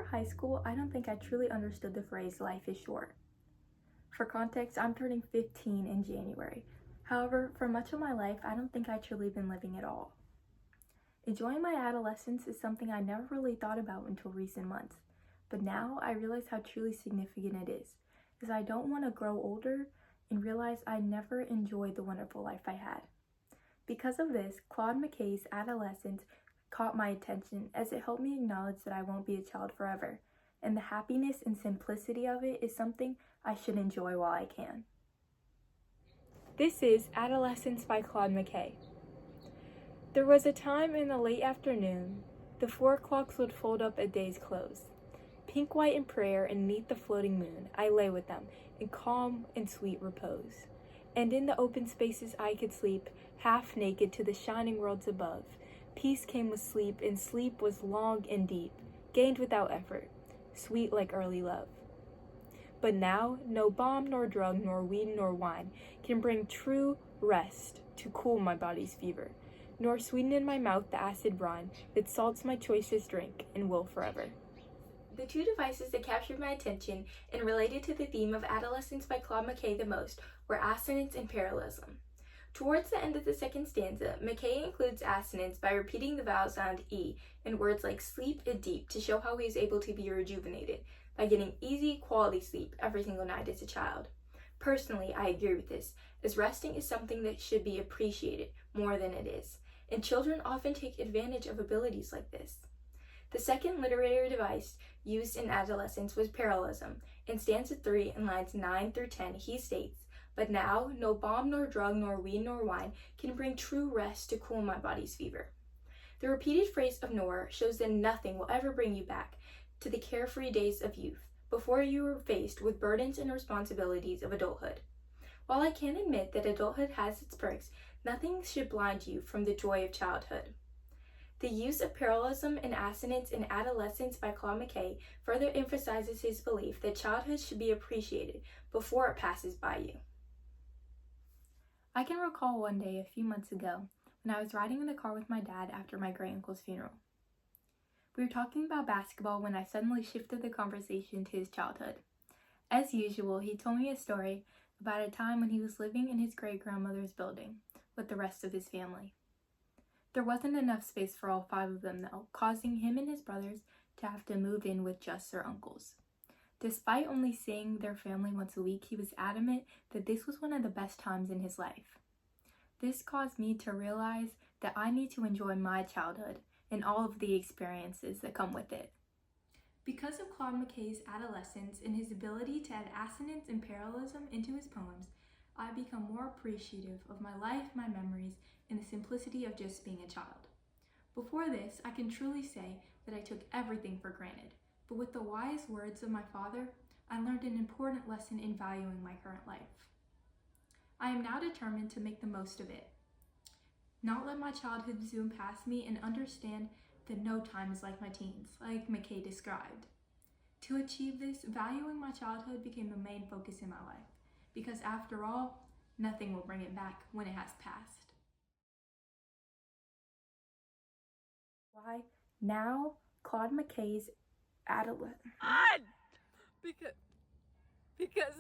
Before high school, I don't think I truly understood the phrase life is short. For context, I'm turning 15 in January. However, for much of my life, I don't think I truly been living at all. Enjoying my adolescence is something I never really thought about until recent months, but now I realize how truly significant it is, as I don't want to grow older and realize I never enjoyed the wonderful life I had. Because of this, Claude McKay's Adolescence caught my attention as it helped me acknowledge that I won't be a child forever, and the happiness and simplicity of it is something I should enjoy while I can. This is Adolescence by Claude McKay. There was a time in the late afternoon, the 4 clocks would fold up a day's clothes. Pink, white in prayer, and 'neath the floating moon, I lay with them in calm and sweet repose. And in the open spaces I could sleep, half naked to the shining worlds above. Peace came with sleep, and sleep was long and deep, gained without effort, sweet like early love. But now, no balm nor drug nor weed nor wine can bring true rest to cool my body's fever, nor sweeten in my mouth the acid brine that salts my choicest drink and will forever. The two devices that captured my attention and related to the theme of Adolescence by Claude McKay the most were assonance and parallelism. Towards the end of the second stanza, McKay includes assonance by repeating the vowel sound E in words like sleep and deep to show how he is able to be rejuvenated by getting easy, quality sleep every single night as a child. Personally, I agree with this, as resting is something that should be appreciated more than it is, and children often take advantage of abilities like this. The second literary device used in adolescence was parallelism. In stanza 3 in lines 9 through 10, he states, "But now, no balm nor drug nor weed nor wine can bring true rest to cool my body's fever." The repeated phrase of nor shows that nothing will ever bring you back to the carefree days of youth, before you were faced with burdens and responsibilities of adulthood. While I can admit that adulthood has its perks, nothing should blind you from the joy of childhood. The use of parallelism and assonance in Adolescence by Claude McKay further emphasizes his belief that childhood should be appreciated before it passes by you. I can recall one day a few months ago when I was riding in the car with my dad after my great-uncle's funeral. We were talking about basketball when I suddenly shifted the conversation to his childhood. As usual, he told me a story about a time when he was living in his great-grandmother's building with the rest of his family. There wasn't enough space for all 5 of them though, causing him and his brothers to have to move in with just their uncles. Despite only seeing their family once a week, he was adamant that this was one of the best times in his life. This caused me to realize that I need to enjoy my childhood and all of the experiences that come with it. Because of Claude McKay's Adolescence and his ability to add assonance and parallelism into his poems, I've become more appreciative of my life, my memories, and the simplicity of just being a child. Before this, I can truly say that I took everything for granted, but with the wise words of my father, I learned an important lesson in valuing my current life. I am now determined to make the most of it, not let my childhood zoom past me, and understand that no time is like my teens, like McKay described. To achieve this, valuing my childhood became the main focus in my life, because after all, nothing will bring it back when it has passed. Why now, Claude McKay's Adolescence. Because